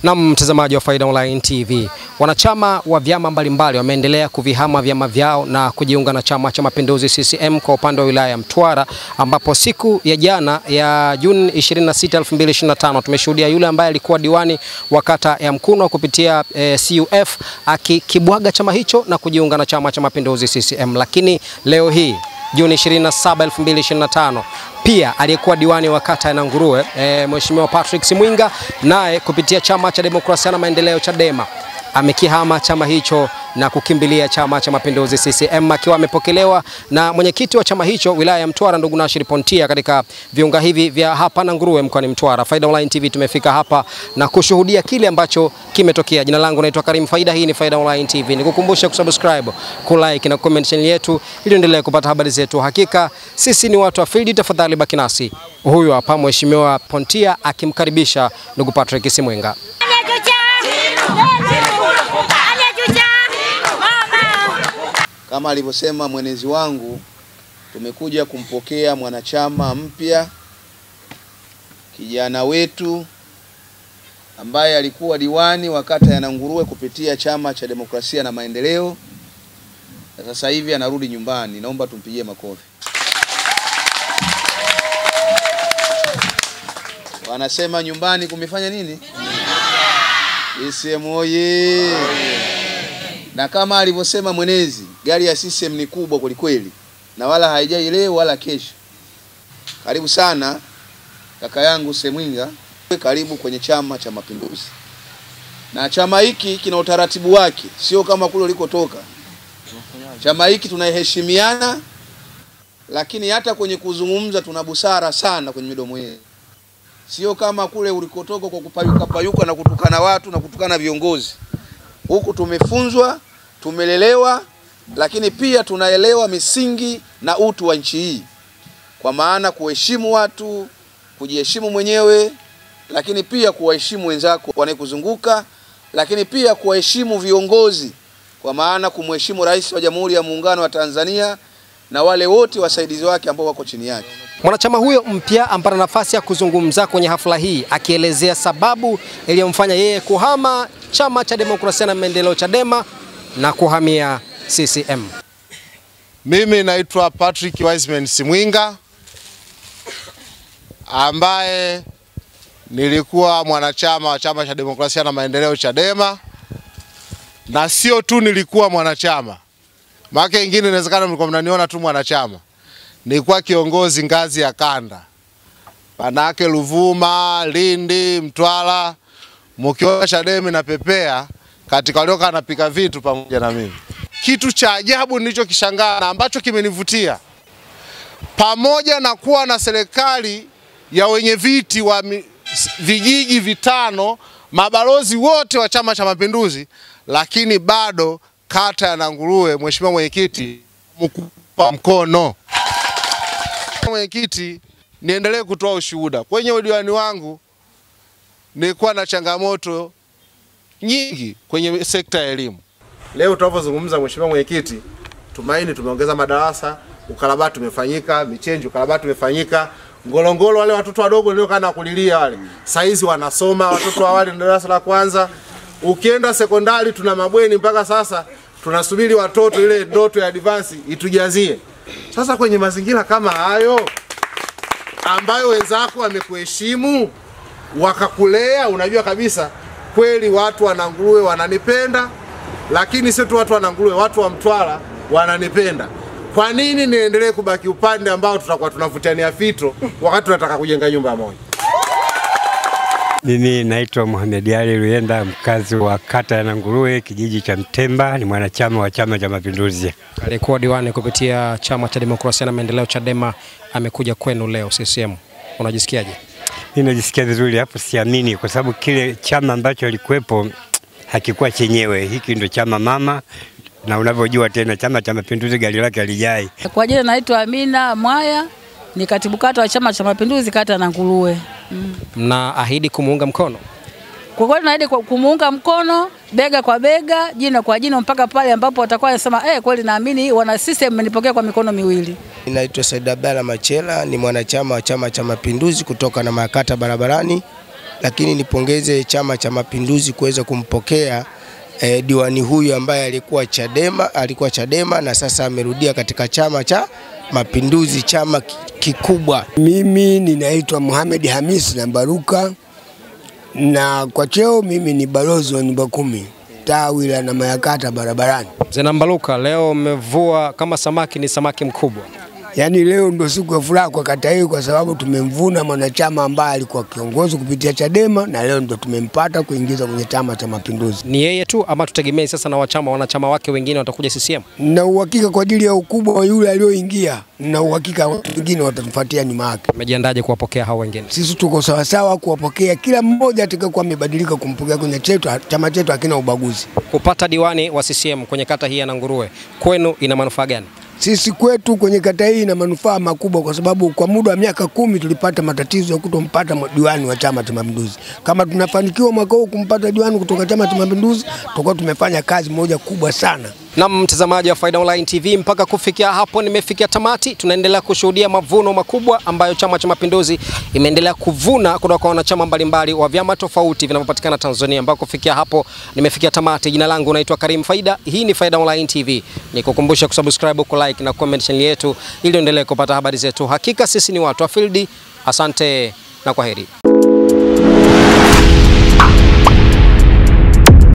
Na mtazamaji wa Faida Online TV, wanachama wa vyama mbalimbali wameendelea kuvihama vyama vyao na kujiunga na Chama cha Mapinduzi CCM kwa upande wa wilaya ya Mtwara, ambapo siku ya jana ya Juni 26, 2025 tumeshuhudia yule ambaye alikuwa diwani wa kata ya Mkuno kupitia CUF akikibwaga chama hicho na kujiunga na Chama cha Mapinduzi CCM. Lakini leo hii Juni 27, 2025 pia aliyekuwa diwani wa kata ya Nanguruwe Mheshimiwa Patrick Simwinga naye kupitia Chama cha Demokrasia na Maendeleo Chadema amekihama chama hicho na kukimbilia Chama cha Mapinduzi CCM, akiwa amepokelewa na mwenyekiti wa chama hicho wilaya ya Mtwara ndugu Nashir Pontia katika viunga hivi vya hapa Nanguruwe mkoani Mtwara. Faida Online TV tumefika hapa na kushuhudia kile ambacho kimetokea. Jina langu naitwa Karim Faida, hii ni Faida Online TV. Nikukumbusha kusubscribe, kulike na comment channel yetu ili endelee kupata habari zetu. Hakika sisi ni watu wa field, tafadhali baki nasi. Huyu hapa Mheshimiwa Pontia akimkaribisha ndugu Patrick Simwinga. Kama alivyosema mwenezi wangu, tumekuja kumpokea mwanachama mpya, kijana wetu ambaye alikuwa diwani wa kata ya Nanguruwe kupitia Chama cha Demokrasia na Maendeleo, na sasa hivi anarudi nyumbani. Naomba tumpigie makofi. Wanasema nyumbani kumefanya nini? CCM oye! Na kama alivyosema mwenezi, gari ya CCM ni kubwa kweli na wala haijai leo wala kesho. Karibu sana kaka yangu Simwinga, karibu kwenye Chama cha Mapinduzi. Na chama hiki kina utaratibu wake, sio kama kule ulikotoka. Chama hiki tunaheshimiana, lakini hata kwenye kuzungumza tuna busara sana kwenye midomo yetu. Sio kama kule ulikotoka kwa kupayuka na kutukana watu na kutukana viongozi. Huku tumefunzwa, tumelelewa, lakini pia tunaelewa misingi na utu wa nchi hii. Kwa maana kuheshimu watu, kujiheshimu mwenyewe, lakini pia kuwaheshimu wenzako wanayokuzunguka, lakini pia kuwaheshimu viongozi, kwa maana kumheshimu Rais wa Jamhuri ya Muungano wa Tanzania na wale wote wasaidizi wake ambao wako chini yake. Mwanachama huyo mpya ampata nafasi ya kuzungumza kwenye hafla hii, akielezea sababu iliyomfanya yeye kuhama Chama cha Demokrasia na Maendeleo Chadema na kuhamia CCM. Mimi naitwa Patrick Wiseman Simwinga, ambaye nilikuwa mwanachama wa Chama cha Demokrasia na Maendeleo Chadema, na sio tu nilikuwa mwanachama. Maana wengine inawezekana mlikuwa mnaniona tu mwanachama. Nilikuwa kiongozi ngazi ya kanda. Manake Ruvuma, Lindi, Mtwara, mkiona Chadema na pepea katika walioka anapika vitu pamoja na mimi. Kitu cha ajabu nilichokishangaa na ambacho kimenivutia, pamoja na kuwa na serikali ya wenye viti wa vijiji vitano, mabalozi wote wa Chama cha Mapinduzi, lakini bado kata ya Nanguruwe Mheshimiwa Mwenyekiti mkupa mkono. Mwenyekiti, niendelee kutoa ushuhuda. Kwenye udiwani wangu nilikuwa na changamoto nyingi kwenye sekta ya elimu. Leo tunapozungumza Mheshimiwa Mwenyekiti, Tumaini tumeongeza madarasa, ukarabati umefanyika, Michenji ukarabati umefanyika, Ngolongolo wale watoto wadogo ndio kana kulilia wale. Saizi wanasoma watoto awali darasa la kwanza. Ukienda sekondari tuna mabweni mpaka sasa tunasubiri watoto ile ndoto ya advance itujazie. Sasa kwenye mazingira kama hayo ambayo wenzako wamekuheshimu, wakakulea, unajua kabisa kweli watu wa Nanguruwe wananipenda, lakini sio tu watu wa Nanguruwe, watu wa Mtwara wananipenda. Kwa nini niendelee kubaki upande ambao tutakuwa tunavutania fito wakati tunataka kujenga nyumba moja? Mimi naitwa Mohamed Ali Ruyenda, mkazi wa kata ya Nanguruwe, kijiji cha Mtemba, ni mwanachama wa Chama cha Mapinduzi. Alikuwa diwani kupitia Chama cha Demokrasia na Maendeleo Chadema, amekuja kwenu leo CCM. Unajisikiaje? Mimi najisikia vizuri, hapo siamini kwa sababu kile chama ambacho alikuwepo hakikuwa chenyewe. Hiki ndio chama mama, na unavyojua tena Chama cha Mapinduzi gari lake alijai. Kwa jina naitwa Amina Mwaya, ni katibu kata wa Chama cha Mapinduzi kata ya Nanguruwe. Mnaahidi kumuunga mkono? Kwa kweli naahidi kumuunga mkono bega kwa bega, jina kwa jina, mpaka pale ambapo watakuwa wanasema kweli naamini wana CCM menipokea kwa mikono miwili. Naitwa Said Abdalla Machela, ni mwanachama wa Chama cha Mapinduzi kutoka na makata barabarani. lakini nipongeze Chama cha Mapinduzi kuweza kumpokea diwani huyu ambaye alikuwa Chadema na sasa amerudia katika Chama cha Mapinduzi, chama kikubwa. Mimi ninaitwa Mohamed Hamis Nambaruka na kwa cheo mimi ni balozi wa nyumba 10 tawi la Namayakata barabarani. Mzee Nambaruka, leo umevua kama samaki, ni samaki mkubwa. Yaani leo ndio siku ya furaha kwa kata hii kwa sababu tumemvuna mwanachama ambaye alikuwa kiongozi kupitia Chadema na leo ndio tumempata kuingiza kwenye Chama cha Mapinduzi. Ni yeye tu ama tutegemee sasa na wanachama wake wengine watakuja CCM? Na uhakika kwa ajili ya ukubwa wa yule aliyoingia, na uhakika wengine watatufuatia nyuma yake. Umejiandaje kuwapokea hao wengine? Sisi tuko sawa sawa kuwapokea kila mmoja atakayokuwa amebadilika kumpokea kwenye chama chetu, hakina ubaguzi. Kupata diwani wa CCM kwenye kata hii ya Nanguruwe kwenu ina manufaa gani? Sisi kwetu kwenye kata hii ina manufaa makubwa kwa sababu kwa muda wa miaka 10 tulipata matatizo ya kutompata diwani wa Chama cha Mapinduzi. Kama tunafanikiwa mwaka huu kumpata diwani kutoka Chama cha Mapinduzi, tutakuwa tumefanya kazi moja kubwa sana. Na mtazamaji wa Faida Online TV, mpaka kufikia hapo nimefikia tamati. Tunaendelea kushuhudia mavuno makubwa ambayo Chama cha Mapinduzi imeendelea kuvuna kutoka kwa wanachama mbalimbali wa vyama tofauti vinavyopatikana Tanzania. Mpaka kufikia hapo nimefikia tamati. Jina langu naitwa Karim Faida. Hii ni Faida Online TV. Nikukumbusha kusubscribe, like na comment channel yetu ili uendelee kupata habari zetu. Hakika sisi ni watu wa field. Asante na kwaheri.